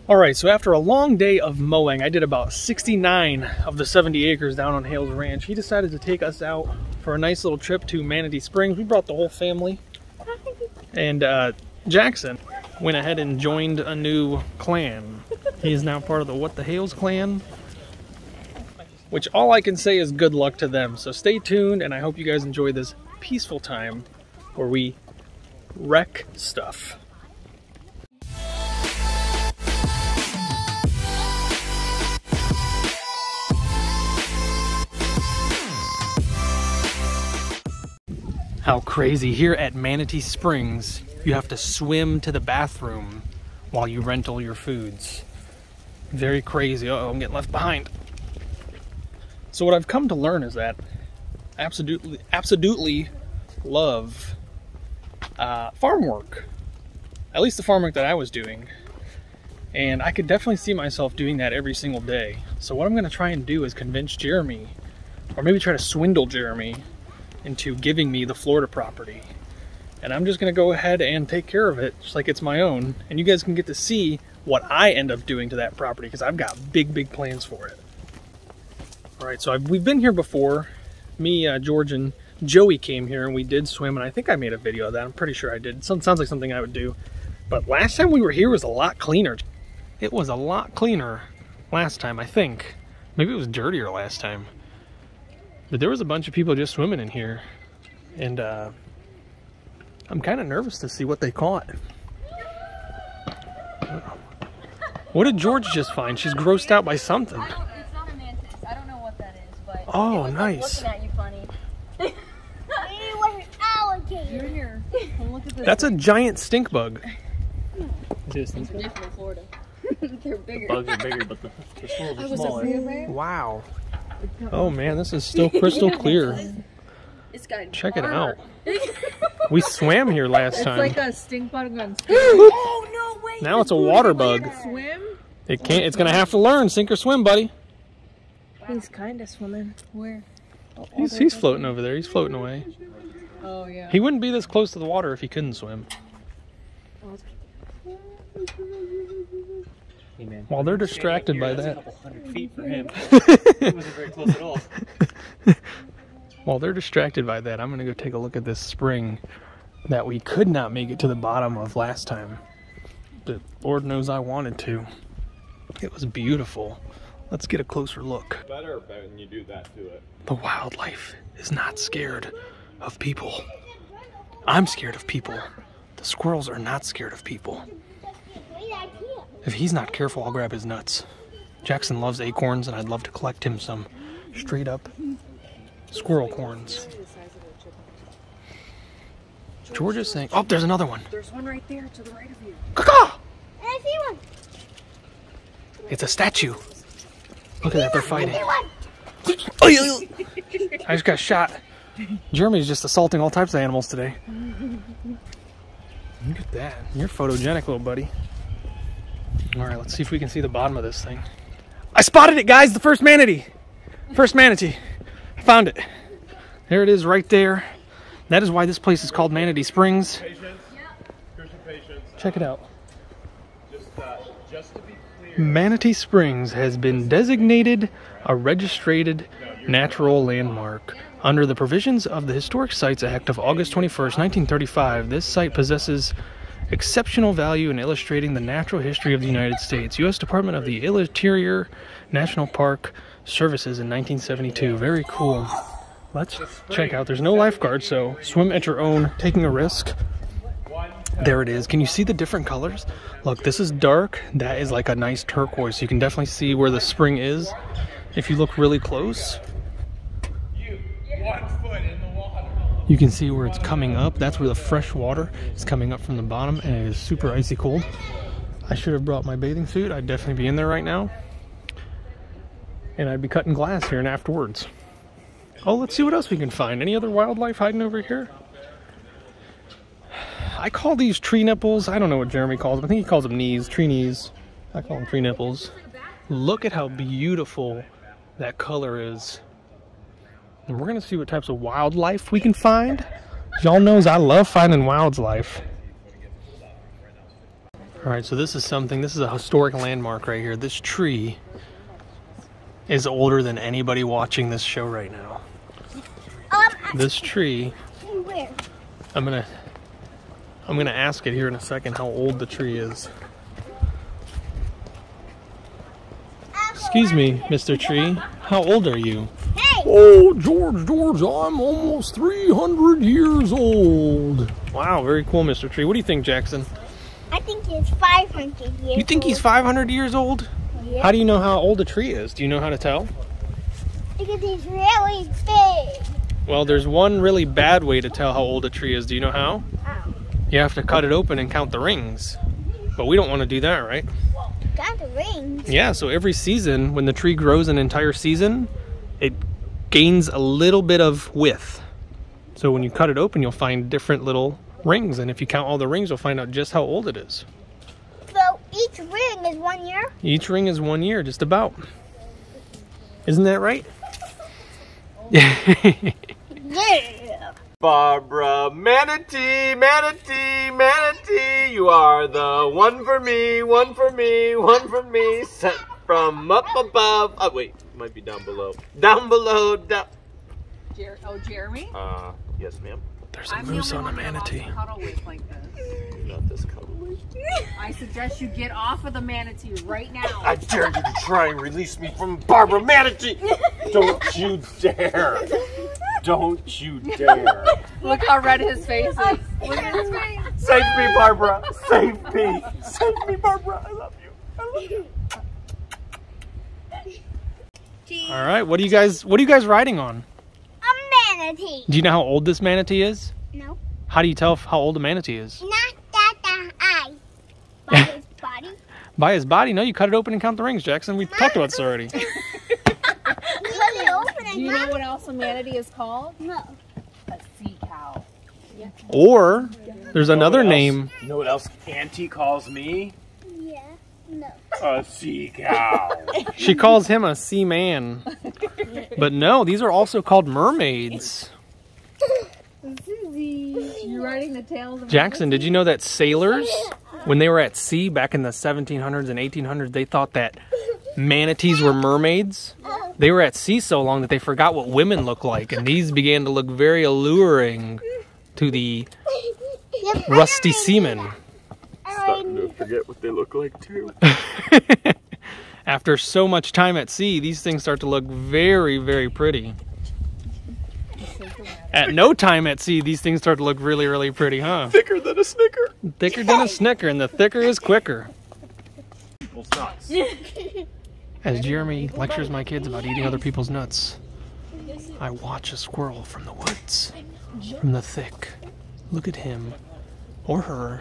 Alright, so after a long day of mowing, I did about 69 of the 70 acres down on Hale's ranch. He decided to take us out for a nice little trip to Manatee Springs. We brought the whole family. And Jackson went ahead and joined a new clan. He is now part of the What the Hales clan. Which all I can say is good luck to them. So stay tuned, and I hope you guys enjoy this peaceful time where we wreck stuff. How crazy. Here at Manatee Springs, you have to swim to the bathroom while you rental your foods. Very crazy. Uh-oh, I'm getting left behind. So what I've come to learn is that I absolutely love farm work. At least the farm work that I was doing. And I could definitely see myself doing that every single day. So what I'm going to try and do is convince Jeremy, or maybe try to swindle Jeremy, into giving me the Florida property. And I'm just gonna go ahead and take care of it just like it's my own, and you guys can get to see what I end up doing to that property, because I've got big plans for it. Alright, so we've been here before. Me, George, and Joey came here and we did swim, and I think I made a video of that. I'm pretty sure I did. Sounds like something I would do. But last time we were here was a lot cleaner. It was a lot cleaner last time, I think. Maybe it was dirtier last time. But there was a bunch of people just swimming in here, and I'm kind of nervous to see what they caught. What did George just find? She's grossed out by something. It's not a mantis. I don't know what that is, but oh, it was nice. Looking at you funny. It was an alligator. Here. Come look at this. That's a giant stink bug. It's different in Florida. They're bigger. The bugs are bigger, but the swirls are smaller. Wow. Oh man, this is still crystal clear. It's got Check it out. We swam here last time. It's like a stink bug on Oh no, wait. Now it's a water bug. swim. It can't. It's gonna have to learn sink or swim, buddy. He's kind of swimming. Where? He's floating over there. He's floating away. Oh yeah. He wouldn't be this close to the water if he couldn't swim. Hey man, While they're distracted by that. A couple 100 feet for him. It wasn't very close at all. While they're distracted by that, I'm gonna go take a look at this spring that we could not make it to the bottom of last time. But Lord knows I wanted to. It was beautiful. Let's get a closer look. Better when you do that to it. The wildlife is not scared of people. I'm scared of people. The squirrels are not scared of people. If he's not careful, I'll grab his nuts. Jackson loves acorns, and I'd love to collect him some straight up squirrel corns. George is saying, oh, there's another one. There's one right there to the right of you. Caw-caw! I see one. It's a statue. Look at that, they're fighting. I I just got shot. Jeremy's just assaulting all types of animals today. Look at that. You're photogenic, little buddy. Alright, let's see if we can see the bottom of this thing. I spotted it, guys! The first manatee! First manatee. I found it. There it is right there. That is why this place is called Manatee Springs. Patience. Christian patience. Check it out. Just to be clear. Manatee Springs has been designated a registered natural landmark. Under the provisions of the Historic Sites Act of August 21st, 1935, this site possesses exceptional value in illustrating the natural history of the United States. U.S. Department of the Interior National Park Services in 1972. Very cool. Let's check out. There's no lifeguard, so swim at your own, taking a risk. There it is. Can you see the different colors? Look, this is dark. That is like a nice turquoise. You can definitely see where the spring is if you look really close. You can see where it's coming up. That's where the fresh water is coming up from the bottom, and it is super icy cold. I should have brought my bathing suit. I'd definitely be in there right now. And I'd be cutting glass here and afterwards. Oh, let's see what else we can find. Any other wildlife hiding over here? I call these tree nipples. I don't know what Jeremy calls them. I think he calls them knees, tree knees. I call them tree nipples. Look at how beautiful that color is. And we're going to see what types of wildlife we can find. Y'all knows I love finding wildlife. All right, so this is a historic landmark right here. This tree is older than anybody watching this show right now. This tree, Where? I'm gonna ask it here in a second how old the tree is. Excuse me, Mr. Tree, how old are you? Hey! Oh, George, I'm almost 300 years old. Wow, very cool, Mr. Tree. What do you think, Jackson? I think he's 500 years You think he's 500 years old? Yeah. How do you know how old a tree is? Do you know how to tell? Because he's really big. Well, there's one really bad way to tell how old a tree is. Do you know how? Oh. You have to cut it open and count the rings. But we don't want to do that, right? Got the rings. Yeah, so every season, when the tree grows an entire season, it gains a little bit of width. So when you cut it open, you'll find different little rings. And if you count all the rings, you'll find out just how old it is. So each ring is 1 year? Each ring is 1 year, just about. Isn't that right? Yeah. Barbara, manatee, manatee, manatee, you are the one for me, one for me, one for me, sent from up above. Oh, wait, might be down below. Down below, down. Jeremy? Yes, ma'am. There's a moose on a manatee. Cuddle with like this. Not this color. I suggest you get off of the manatee right now. I dare you to try and release me from Barbara Manatee! Don't you dare! Don't you dare! Look how red his face is. Look at his face. Save me, Barbara! Save me! Save me, Barbara! I love you! I love you! All right, what are you guys riding on? A manatee. Do you know how old this manatee is? No. How do you tell how old a manatee is? Not that eye. By his body. By his body? No, you cut it open and count the rings, Jackson. We talked about this already. Cut it open and Do you know what else a manatee is called? No. A sea cow. Or there's another name. You know what else Auntie calls me? Yeah. No. A sea cow. She calls him a seaman. But no, these are also called mermaids. You're riding the tails of Jackson, did you know that sailors, when they were at sea back in the 1700s and 1800s, they thought that manatees were mermaids? They were at sea so long that they forgot what women look like, and these began to look very alluring to the rusty seamen. Starting to forget what they look like too. After so much time at sea, these things start to look very, very pretty. At no time at sea, these things start to look really, really pretty, huh? Thicker than a snicker. Thicker than a snicker, and the thicker is quicker. People's nuts. As Jeremy lectures my kids about eating other people's nuts, I watch a squirrel from the woods, from the thick. Look at him, or her,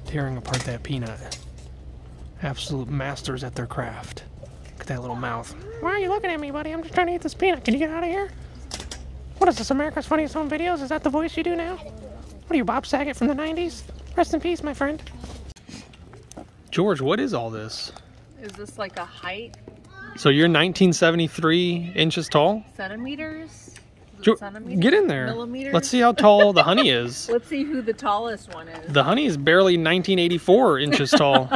tearing apart that peanut. Absolute masters at their craft. Look at that little mouth. Why are you looking at me, buddy? I'm just trying to eat this peanut. Can you get out of here? What is this, America's Funniest Home Videos? Is that the voice you do now? What are you, Bob Saget from the 90s? Rest in peace, my friend. George, what is all this? Is this like a height? So you're 1973 inches tall? Centimeters? Centimeters? Get in there. Millimeters? Let's see how tall the honey is. Let's see who the tallest one is. The honey is barely 1984 inches tall.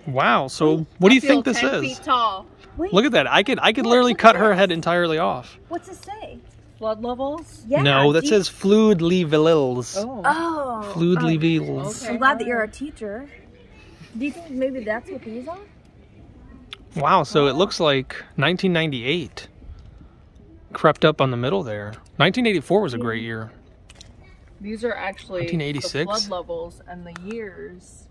Wow, so what do you think this 10 is? feet tall. Wait, Look at that. I could literally cut her head entirely off. what's it say? Flood levels? Yeah. No, that deep- says fluid levels. Oh. Oh. Fluid levels. Okay. I'm glad that you're a teacher. Do you think maybe that's what these are? Wow, so it looks like 1998 crept up on the middle there. 1984 was a great year. These are actually 1986? the flood levels and the years.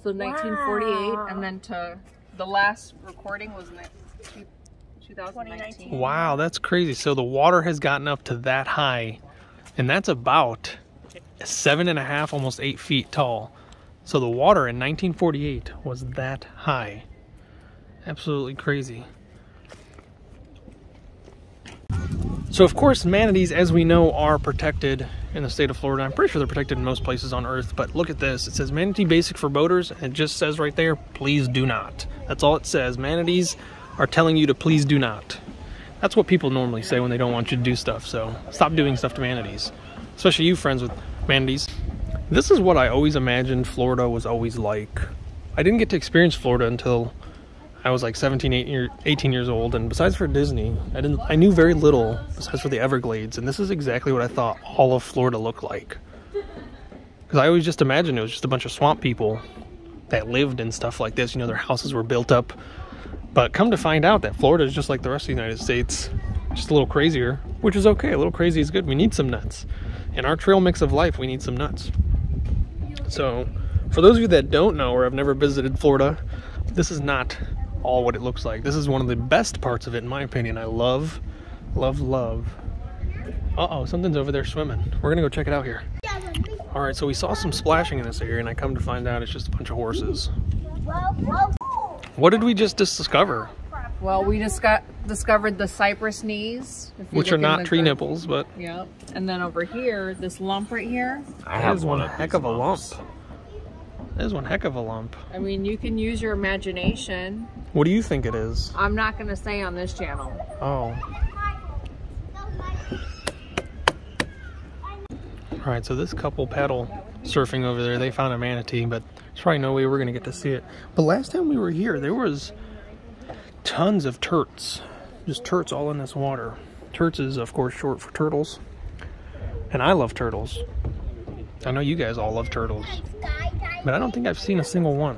So 1948, and then to the last recording was 2019. Wow, that's crazy. So the water has gotten up to that high, and that's about 7.5, almost 8 feet tall. So the water in 1948 was that high. Absolutely crazy. So of course manatees, as we know, are protected in the state of Florida. I'm pretty sure they're protected in most places on Earth, but look at this. It says manatee basic for boaters, and it just says right there, please do not. That's all it says. Manatees are telling you to please do not. That's what people normally say when they don't want you to do stuff, so stop doing stuff to manatees. Especially you friends with manatees. This is what I always imagined Florida was always like. I didn't get to experience Florida until I was like 18 years old, and besides for Disney, I knew very little besides for the Everglades, and this is exactly what I thought all of Florida looked like. Because I always just imagined it was just a bunch of swamp people that lived in stuff like this. You know, their houses were built up. But come to find out that Florida is just like the rest of the United States, just a little crazier, which is okay. A little crazy is good. We need some nuts. In our trail mix of life, we need some nuts. So, for those of you that don't know or have never visited Florida, this is not all what it looks like. This is one of the best parts of it, in my opinion. I love, love, love. Uh-oh, something's over there swimming. We're gonna go check it out here. All right, so we saw some splashing in this area, and I come to find out it's just a bunch of horses. What did we just discover? Well, we just discovered the cypress knees. Which are not tree nipples, but... Yep. And then over here, this lump right here. I have one heck of a lump. That is one heck of a lump. I mean, you can use your imagination. What do you think it is? I'm not going to say on this channel. Oh. Alright, so this couple paddle surfing over there, they found a manatee, but there's probably no way we're going to get to see it. But last time we were here, there was tons of turts. Just turts all in this water. Turts is, of course, short for turtles. And I love turtles. I know you guys all love turtles. But I don't think I've seen a single one.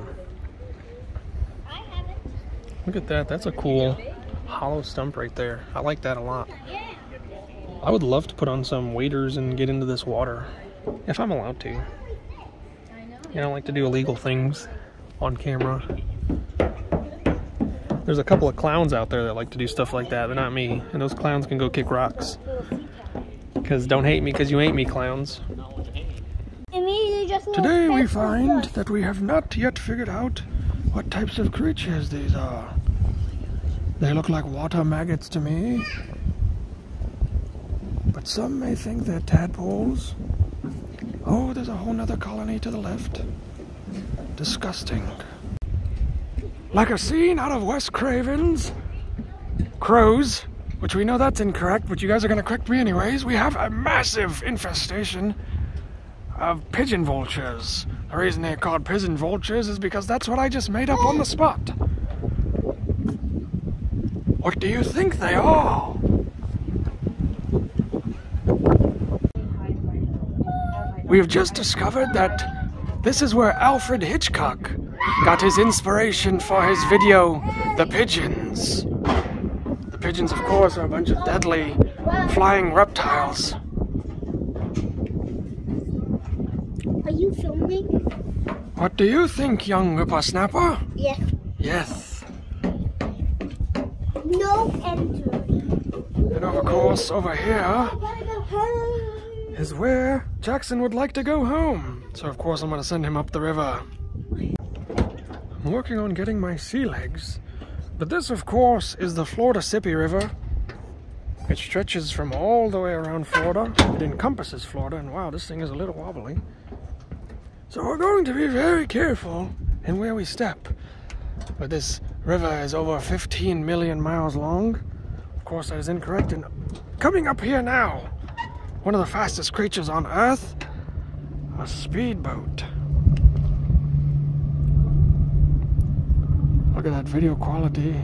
Look at that. That's a cool hollow stump right there. I like that a lot. I would love to put on some waders and get into this water. If I'm allowed to. I don't like to do illegal things on camera. There's a couple of clowns out there that like to do stuff like that. They're not me. And those clowns can go kick rocks. Because don't hate me because you ain't me, clowns. Today we find that we have not yet figured out what types of creatures these are. They look like water maggots to me. But some may think they're tadpoles. Oh, there's a whole nother colony to the left. Disgusting. Like a scene out of Wes Craven's Crows, which we know that's incorrect, but you guys are going to correct me anyways. We have a massive infestation of pigeon vultures. The reason they're called pigeon vultures is because that's what I just made up on the spot. What do you think they are? We have just discovered that this is where Alfred Hitchcock got his inspiration for his video, The Pigeons. The pigeons, of course, are a bunch of deadly flying reptiles. Are you filming? What do you think, young whippersnapper? Yes. Yes. No entering. And of course, over here is where Jackson would like to go home. So of course I'm going to send him up the river. I'm working on getting my sea legs. But this, of course, is the Florida-Sippy River. It stretches from all the way around Florida. It encompasses Florida, and wow, this thing is a little wobbly. So we're going to be very careful in where we step. But this river is over 15 million miles long. Of course, that is incorrect. And coming up here now, one of the fastest creatures on Earth, a speedboat. Look at that video quality.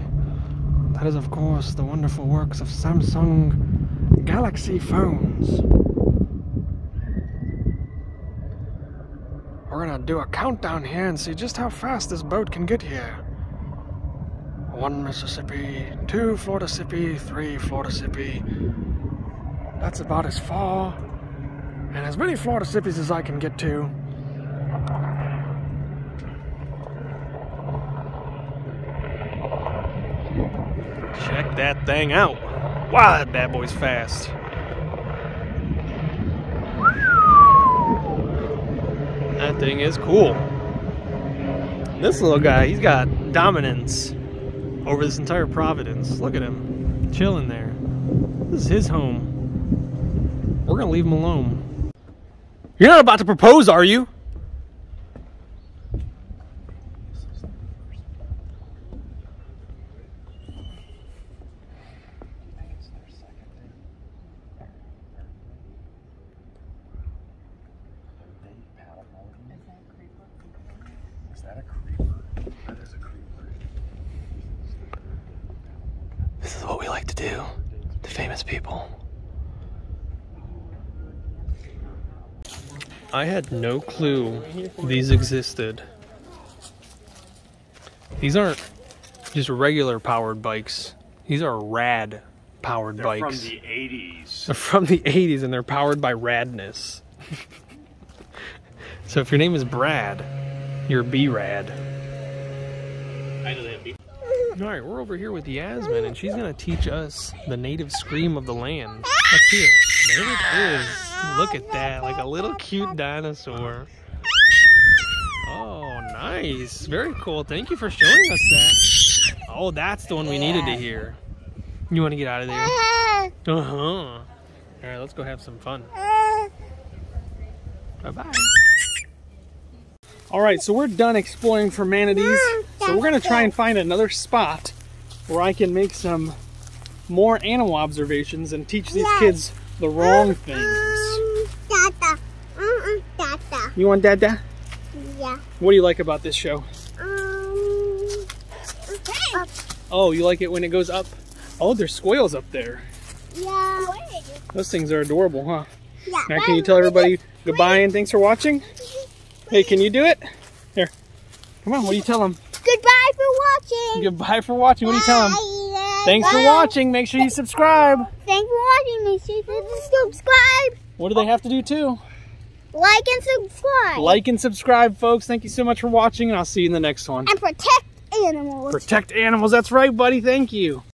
That is, of course, the wonderful works of Samsung Galaxy phones. We're gonna do a countdown here and see just how fast this boat can get here. 1 Mississippi, 2 Florida-Sippy, 3 Florida-Sippy. That's about as far and as many Florida-Sippies as I can get to. Check that thing out. Wow, that bad boy's fast. That thing is cool. This little guy, he's got dominance over this entire Providence. Look at him, chilling there. This is his home. We're gonna leave him alone. You're not about to propose, are you? we like to do, the famous people. I had no clue these existed. These aren't just regular powered bikes. These are rad powered bikes. From the 80s. They're from the 80s and they're powered by radness. So if your name is Brad, you're B-Rad. I know that. Alright, we're over here with Yasmin and she's gonna teach us the native scream of the land. Let's hear it. There it is. Look at that, like a little cute dinosaur. Oh, nice. Very cool. Thank you for showing us that. Oh, that's the one we needed to hear. You want to get out of there? Uh-huh. All right, let's go have some fun. Bye-bye. All right, so we're done exploring for manatees. So we're going to try and find another spot where I can make some more animal observations and teach these kids the wrong things. Dada. Dada. You want Dada? Yeah. What do you like about this show? Up. Oh, you like it when it goes up? Oh, there's squirrels up there. Yeah. Those things are adorable, huh? Yeah. Now, can you tell everybody goodbye and thanks for watching? Hey, can you do it? Here. Come on, what do you tell them? Goodbye for watching. Goodbye for watching. What do you tell them? Bye. Thanks for watching. Make sure you subscribe. Thanks for watching. Make sure you subscribe. What do they have to do too? Like and subscribe. Like and subscribe, folks. Thank you so much for watching, and I'll see you in the next one. And protect animals. Protect animals. That's right, buddy. Thank you.